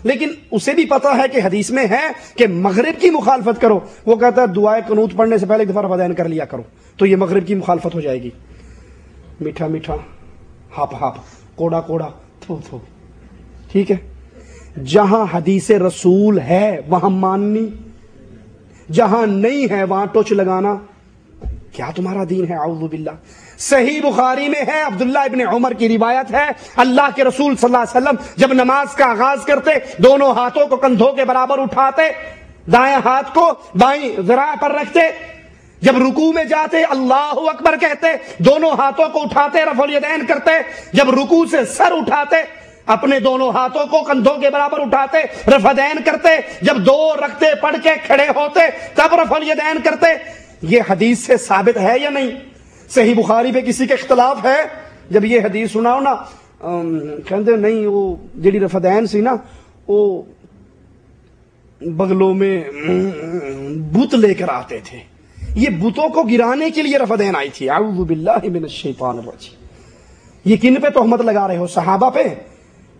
لیکن اسے بھی پتا ہے کہ حدیث میں ہے کہ مغرب کی مخالفت کرو، وہ کہتا ہے دعائے قنوت پڑھنے سے پہلے ایک دفعہ رفعین کر لیا کرو، تو یہ مغرب کی مخالفت ہو جائے گی۔ میٹھا میٹھا، ہاپ ہاپ، کوڑا کوڑا، تھو تھو، ٹھیک ہے۔ جہاں حدیث رسول ہے وہاں ماننی، جہاں نہیں ہے وہاں ٹوچ لگانا، کیا تمہارا دین ہے؟ اعوذ باللہ۔ صحیح بخاری میں ہے، عبداللہ ابن عمر کی روایت ہے، اللہ کے رسول صلی اللہ علیہ وسلم جب نماز کا آغاز کرتے دونوں ہاتھوں کو کندھوں کے برابر اٹھاتے، دائیں ہاتھ کو بائیں ذراع پر رکھتے، جب رکوع میں جاتے اللہ اکبر کہتے، دونوں ہاتھوں کو اٹھاتے رفع الیدین کرتے، جب رکوع سے سر اٹھاتے اپنے دونوں ہاتھوں کو کندھوں کے برابر اٹھاتے رفع الیدین کرتے، جب دو رکعتیں پڑھ کے کھڑے ہوتے تب رفع الیدین کرتے۔ یہ حدیث سے ثابت ہے یا نہیں؟ صحیح بخاری پہ کسی کا اختلاف ہے؟ جب یہ حدیث سناؤ نا کہتے نہیں وہ جڑی رفع الیدین سی نا وہ بغلوں میں بت لے کر آتے تھے، یہ بتوں کو گرانے کے لیے رفع الیدین آئی تھی۔ اعوذ باللہ من الشیطان الرجیم۔ یہ کن پہ تہمت لگا رہے ہو؟ صحابہ پہ،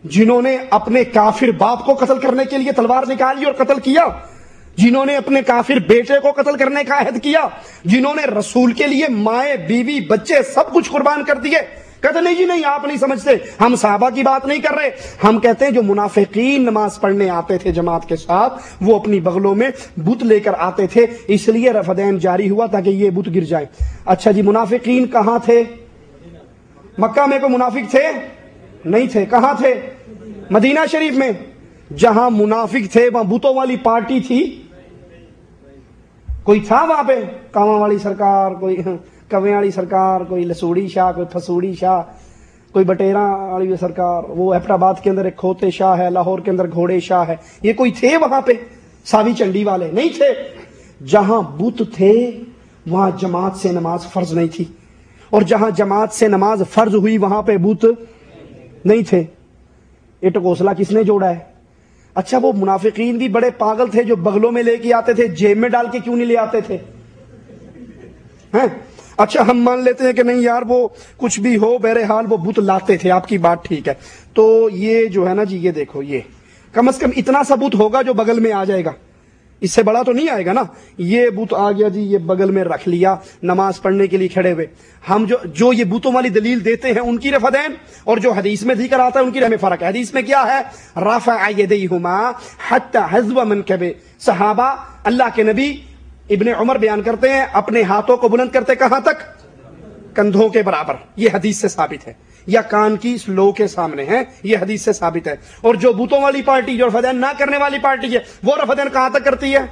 جنہوں نے اپنے کافر باپ کو قتل کرنے کے لیے تلوار نکالی اور قتل کیا، جنہوں نے اپنے کافر بیٹے کو قتل کرنے کا عہد کیا، جنہوں نے رسول کے لیے مائیں بیوی بچے سب کچھ قربان کر دیے۔ کہتے نہیں جی نہیں، آپ نہیں سمجھتے، ہم صحابہ کی بات نہیں کر رہے، ہم کہتے ہیں جو منافقین نماز پڑھنے آتے تھے جماعت کے ساتھ وہ اپنی بغلوں میں بت لے کر آتے تھے، اس لیے رفع الیدین جاری ہوا تاکہ یہ بت گر جائے۔ اچھا جی، منافقین کہاں تھے؟ مکہ میں کوئی منافق تھے؟ نہیں تھے۔ کہاں تھے؟ مدینہ شریف میں۔ جہاں منافق تھے وہاں بتوں والی پارٹی تھی؟ کوئی تھا وہاں پہ؟ کاواں والی سرکار، کوئی کویں والی سرکار، کوئی لسوڑی شاہ، کوئی پھسوڑی شاہ، کوئی بٹیراں والی سرکار، وہ ایبٹ آباد کے اندر ایک کھوتے شاہ ہے، لاہور کے اندر گھوڑے شاہ ہے، یہ کوئی تھے وہاں پہ؟ ساوی چنڈی والے نہیں تھے۔ جہاں بت تھے وہاں جماعت سے نماز فرض نہیں تھی، اور جہاں جماعت سے نماز فرض ہوئی وہاں پہ بت نہیں تھے۔ یہ ٹکوسلا کس نے جوڑا ہے؟ اچھا وہ منافقین بھی بڑے پاگل تھے جو بغلوں میں لے کے آتے تھے، جیب میں ڈال کے کیوں نہیں لے آتے تھے؟ ہیں؟ اچھا ہم مان لیتے ہیں کہ نہیں یار وہ کچھ بھی ہو، بہرحال وہ بت لاتے تھے، آپ کی بات ٹھیک ہے۔ تو یہ جو ہے نا جی، یہ دیکھو، یہ کم از کم اتنا سا بت ہوگا جو بغل میں آ جائے گا، اس سے بڑا تو نہیں آئے گا نا۔ یہ بت آ گیا جی، یہ بغل میں رکھ لیا، نماز پڑھنے کے لیے کھڑے ہوئے۔ ہم جو یہ بتوں والی دلیل دیتے ہیں ان کی رفع الیدین اور جو حدیث میں ذکر آتا ہے ان کی میں فرق ہے۔ حدیث میں کیا ہے؟ رفع یدیہما حتی حذو منکبہ، صحابہ اللہ کے نبی ابن عمر بیان کرتے ہیں اپنے ہاتھوں کو بلند کرتے کہاں تک؟ کندھوں کے برابر۔ یہ حدیث سے ثابت ہے، یا کان کی لو کے سامنے ہے، یہ حدیث سے ثابت ہے۔ اور جو بتوں والی پارٹی، جو رفع الیدین نہ کرنے والی پارٹی ہے، وہ رفع الیدین کہاں تک کرتی ہے؟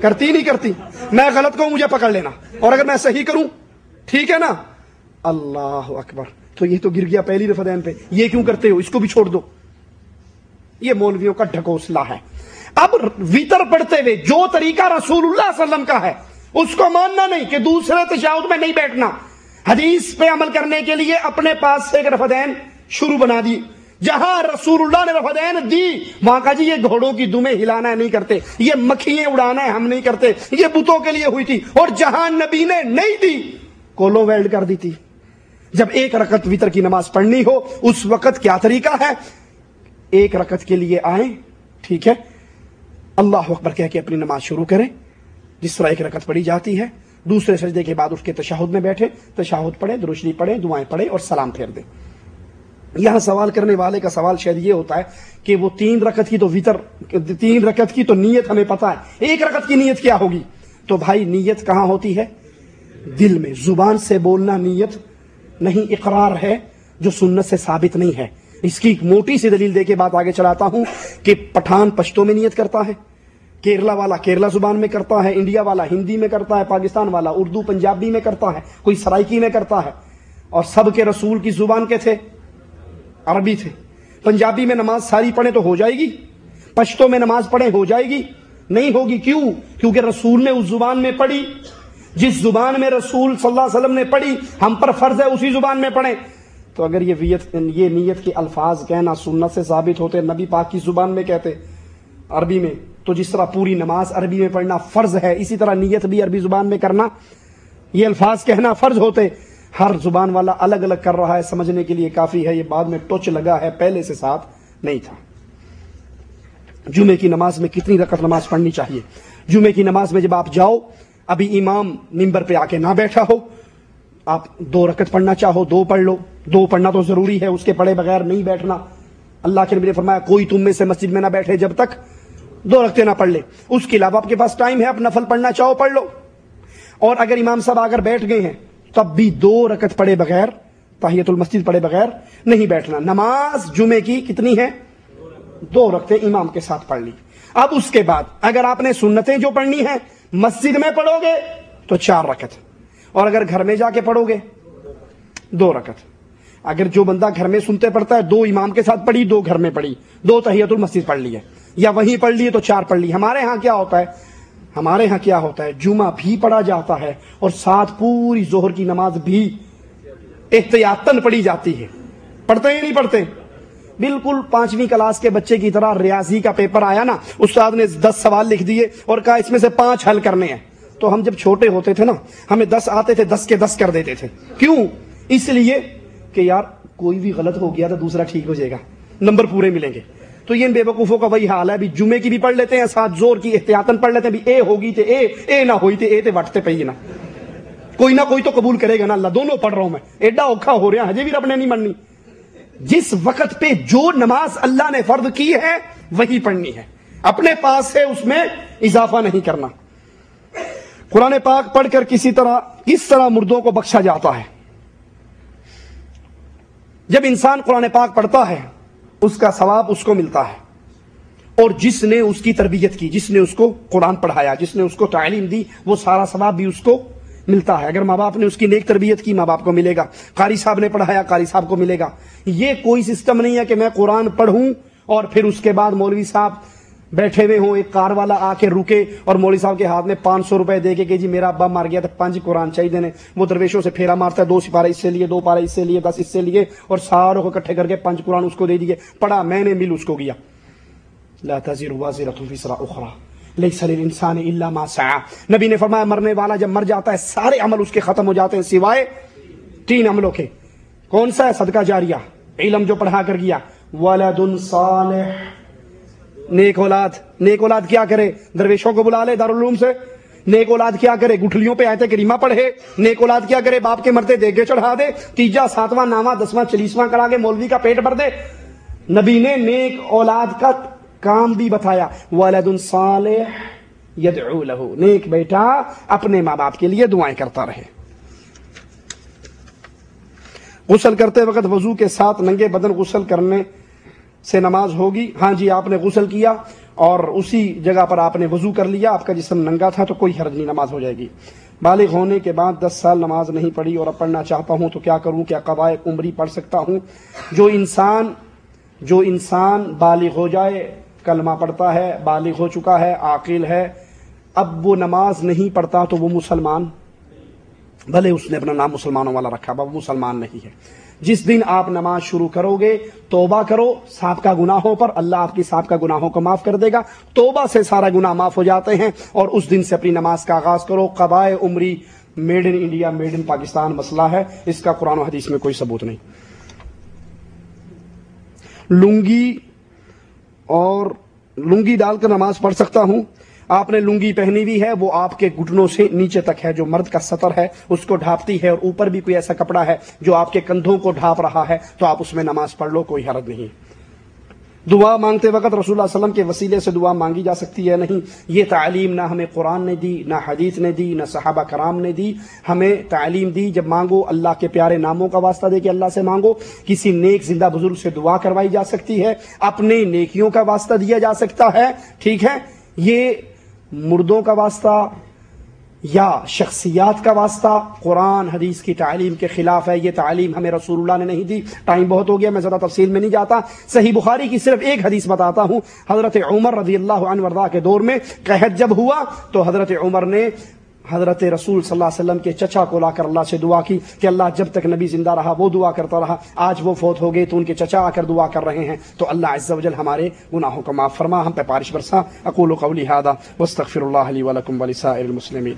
کرتی نہیں کرتی؟ میں غلط کہوں مجھے پکڑ لینا، اور اگر میں صحیح کروں ٹھیک ہے نا؟ اللہ اکبر۔ تو یہ تو گر گیا پہلی رفع الیدین پہ، یہ کیوں کرتے ہو؟ اس کو بھی چھوڑ دو، یہ مولویوں کا ڈھکوسلا ہے۔ اب ویتر پڑھتے ہوئے جو طریقہ رسول اللہ صلی اللہ علیہ وسلم کا ہے اس کو ماننا نہیں کہ دوسرے تشہد میں نہیں بیٹھنا، حدیث پہ عمل کرنے کے لیے اپنے پاس سے ایک رفع الیدین شروع بنا دی۔ جہاں رسول اللہ نے رفع الیدین دی وہاں کا جی یہ گھوڑوں کی دمیں ہلانا ہے نہیں کرتے، یہ مکھیاں اڑانا ہے ہم نہیں کرتے، یہ بتوں کے لیے ہوئی تھی۔ اور جہاں نبی نے نہیں دی کولو ویلڈ کر دی تھی۔ جب ایک رکعت وتر کی نماز پڑھنی ہو اس وقت کیا طریقہ ہے؟ ایک رکعت کے لیے آئیں، ٹھیک ہے، اللہ اکبر کہہ کے اپنی نماز شروع کریں جس طرح ایک رکعت پڑھی جاتی ہے، دوسرے سجدے کے بعد اٹھ کے تشہد میں بیٹھے، تشہد پڑھیں، درود شریف پڑھیں، دعائیں پڑھیں اور سلام پھیر دیں۔ یہاں سوال کرنے والے کا سوال شاید یہ ہوتا ہے کہ وہ 3 رکعت کی تو وتر، 3 رکعت کی تو نیت ہمیں پتہ ہے، 1 رکعت کی نیت کیا ہوگی؟ تو بھائی نیت کہاں ہوتی ہے؟ دل میں، زبان سے بولنا نیت نہیں، اقرار ہے جو سنت سے ثابت نہیں ہے۔ اس کی ایک موٹی سی دلیل دے کے بات آگے چلاتا ہوں کہ پٹھان پشتو میں نیت کرتا ہے، کیرلا والا کیرلا زبان میں کرتا ہے، انڈیا والا ہندی میں کرتا ہے، پاکستان والا اردو پنجابی میں کرتا ہے، کوئی سرائکی میں کرتا ہے، اور سب کے رسول کی زبان کے تھے عربی تھے۔ پنجابی میں نماز ساری پڑھیں تو ہو جائے گی، پشتو میں نماز پڑھیں ہو جائے گی؟ نہیں ہوگی۔ کیوں؟ کیونکہ رسول نے اس زبان میں پڑھی، جس زبان میں رسول صلی اللہ علیہ وسلم نے پڑھی ہم پر فرض ہے اسی زبان میں پڑھیں۔ تو اگر یہ نیت کے الفاظ کہنا سنت سے ثابت ہوتے، نبی پاک کی زبان میں کہتے عربی میں، تو جس طرح پوری نماز عربی میں پڑھنا فرض ہے اسی طرح نیت بھی عربی زبان میں کرنا، یہ الفاظ کہنا فرض ہوتے۔ ہر زبان والا الگ الگ کر رہا ہے، سمجھنے کے لیے کافی ہے، یہ بعد میں ٹچ لگا ہے پہلے سے ساتھ نہیں تھا۔ جمعے کی نماز میں کتنی رکعت نماز پڑھنی چاہیے؟ جمعے کی نماز میں جب آپ جاؤ، ابھی امام ممبر پہ آ کے نہ بیٹھا ہو، آپ 2 رکعت پڑھنا چاہو 2 پڑھ لو، 2 پڑھنا تو ضروری ہے، اس کے پڑھے بغیر نہیں بیٹھنا۔ اللہ کے نبی نے فرمایا کوئی تم میں سے مسجد میں نہ بیٹھے جب تک 2 رکعتیں نہ پڑھ لے۔ اس کے علاوہ آپ کے پاس ٹائم ہے، آپ نفل پڑھنا چاہو پڑھ لو، اور اگر امام صاحب اگر بیٹھ گئے ہیں تب بھی 2 رکعت پڑھے بغیر، تحیۃ المسجد پڑھے بغیر نہیں بیٹھنا۔ نماز جمعے کی کتنی ہے؟ 2 رکعتیں امام کے ساتھ پڑھ لی۔ اب اس کے بعد اگر آپ نے سنتیں جو پڑھنی ہیں مسجد میں پڑھو گے تو 4 رکعت، اور اگر گھر میں جا کے پڑھو گے 2 رکعت۔ اگر جو بندہ گھر میں سنتے پڑھتا ہے 2 امام کے ساتھ پڑھی، 2 گھر میں پڑھی، 2 تحیۃ المسجد پڑھ لی ہے، یا وہیں پڑھ لیے تو 4 پڑھ لی۔ ہمارے ہاں کیا ہوتا ہے جمعہ بھی پڑھا جاتا ہے اور ساتھ پوری ظہر کی نماز بھی احتیاطاً پڑھی جاتی ہے۔ پڑھتے ہیں نہیں پڑھتے؟ بالکل 5ویں کلاس کے بچے کی طرح ریاضی کا پیپر آیا نا، استاد نے 10 سوال لکھ دیے اور کہا اس میں سے 5 حل کرنے ہیں، تو ہم جب چھوٹے ہوتے تھے نا ہمیں 10 آتے تھے، 10 کے 10 کر دیتے تھے۔ کیوں؟ اس لیے کہ یار کوئی بھی غلط ہو گیا تو دوسرا ٹھیک ہو جائے گا، نمبر پورے ملیں گے۔ تو یہ ان بے وقوفوں کا وہی حال ہے، بھی جمعے کی بھی پڑھ لیتے ہیں ساتھ زور کی احتیاطاً پڑھ لیتے ہیں، بھی اے ہوگی تے اے نہ ہوئی تے اے تے وٹتے پئی نا، کوئی نہ کوئی تو قبول کرے گا نا اللہ، دونوں پڑھ رہا ہوں میں، ایڈا اوکھا ہو رہا ہجے بھی رب نے نہیں مننی۔ جس وقت پہ جو نماز اللہ نے فرض کی ہے وہی پڑھنی ہے، اپنے پاس سے اس میں اضافہ نہیں کرنا۔ قرآن پاک پڑھ کر کس طرح مردوں کو بخشا جاتا ہے؟ جب انسان قرآن پاک پڑھتا ہے اس کا ثواب اس کو ملتا ہے، اور جس نے اس کی تربیت کی، جس نے اس کو قرآن پڑھایا، جس نے اس کو تعلیم دی، وہ سارا ثواب بھی اس کو ملتا ہے۔ اگر ماں باپ نے اس کی نیک تربیت کی، ماں باپ کو ملے گا، قاری صاحب نے پڑھایا، قاری صاحب کو ملے گا۔ یہ کوئی سسٹم نہیں ہے کہ میں قرآن پڑھوں اور پھر اس کے بعد مولوی صاحب بیٹھے ہوئے ہوں، ایک کار والا آ کے رکے اور مولوی صاحب کے ہاتھ میں 500 روپے دے کے کہ جی میرا ابا مار گیا تو 5 قرآن چاہیے دینے، وہ درویشوں سے پھیرا مارتا ہے، 2 سپارے اس سے لیے، 2 پارے اس سے لیے، 10 اس سے لیے، اور ساروں کو اکٹھے کر کے 5 قرآن اس کو دے دیے، پڑھا میں نے، مل اس کو گیا۔ لا تزر وازرۃ وزر اخری لیس للانسان الا ما سعى۔ نبی نے فرمایا مرنے والا جب مر جاتا ہے سارے عمل اس کے ختم ہو جاتے ہیں سوائے 3 عملوں کے۔ کون سا ہے؟ صدقہ جاریہ، علم جو پڑھا کر گیا، ولد صالح، نیک اولاد۔ نیک اولاد کیا کرے؟ درویشوں کو بلا لے دارالعلوم سے۔ نیک اولاد کیا کرے؟ گٹھلیوں پہ آیت کریمہ پڑھے۔ نیک اولاد کیا کرے؟ باپ کے مرتے دیگے چڑھا دے، 3واں 7واں 9واں 10واں 40واں کرا کے مولوی کا پیٹ بھر دے۔ نبی نے نیک اولاد کا کام بھی بتایا، ولد صالح یدعو لہ، نیک بیٹا اپنے ماں باپ کے لیے دعائیں کرتا رہے۔ غسل کرتے وقت وضو کے ساتھ ننگے بدن غسل کرنے سے نماز ہوگی؟ ہاں جی، آپ نے غسل کیا اور اسی جگہ پر آپ نے وضو کر لیا، آپ کا جسم ننگا تھا تو کوئی حرج نہیں، نماز ہو جائے گی۔ بالغ ہونے کے بعد 10 سال نماز نہیں پڑھی اور اب پڑھنا چاہتا ہوں تو کیا کروں؟ کیا قضائے عمری پڑھ سکتا ہوں؟ جو انسان بالغ ہو جائے، کلمہ پڑھتا ہے، بالغ ہو چکا ہے، عاقل ہے، اب وہ نماز نہیں پڑھتا تو وہ مسلمان، بھلے اس نے اپنا نام مسلمانوں والا رکھا، وہ مسلمان نہیں ہے۔ جس دن آپ نماز شروع کرو گے توبہ کرو سابقہ گناہوں پر، اللہ آپ کی سابقہ گناہوں کو معاف کر دے گا، توبہ سے سارا گناہ معاف ہو جاتے ہیں، اور اس دن سے اپنی نماز کا آغاز کرو۔ قضائے عمری made in India made in Pakistan مسئلہ ہے، اس کا قرآن و حدیث میں کوئی ثبوت نہیں۔ لنگی ڈال کر نماز پڑھ سکتا ہوں؟ آپ نے لنگی پہنی ہوئی ہے، وہ آپ کے گھٹنوں سے نیچے تک ہے، جو مرد کا سطر ہے اس کو ڈھانپتی ہے، اور اوپر بھی کوئی ایسا کپڑا ہے جو آپ کے کندھوں کو ڈھانپ رہا ہے تو آپ اس میں نماز پڑھ لو، کوئی حرج نہیں۔ دعا مانگتے وقت رسول اللہ صلی اللہ علیہ وسلم کے وسیلے سے دعا مانگی جا سکتی ہے؟ نہیں، یہ تعلیم نہ ہمیں قرآن نے دی، نہ حدیث نے دی، نہ صحابہ کرام نے دی۔ ہمیں تعلیم دی جب مانگو اللہ کے پیارے ناموں کا واسطہ دے کے اللہ سے مانگو، کسی نیک زندہ بزرگ سے دعا کروائی جا سکتی ہے، اپنے نیکیوں کا واسطہ دیا جا سکتا ہے، ٹھیک ہے۔ یہ مردوں کا واسطہ یا شخصیات کا واسطہ قرآن حدیث کی تعلیم کے خلاف ہے، یہ تعلیم ہمیں رسول اللہ نے نہیں دی۔ ٹائم بہت ہو گیا، میں زیادہ تفصیل میں نہیں جاتا، صحیح بخاری کی صرف ایک حدیث بتاتا ہوں۔ حضرت عمر رضی اللہ عنہ وارضاہ کے دور میں قحط جب ہوا تو حضرت عمر نے حضرت رسول صلی اللہ علیہ وسلم کے چچا کو لا کر اللہ سے دعا کی کہ اللہ جب تک نبی زندہ رہا وہ دعا کرتا رہا، آج وہ فوت ہو گئے تو ان کے چچا آ کر دعا کر رہے ہیں، تو اللہ عز و جل ہمارے گناہوں کو معاف فرما، ہم پہ بارش برسا۔ اقول قولی ھذا واستغفر اللہ لی ولکم ولسائر المسلمین۔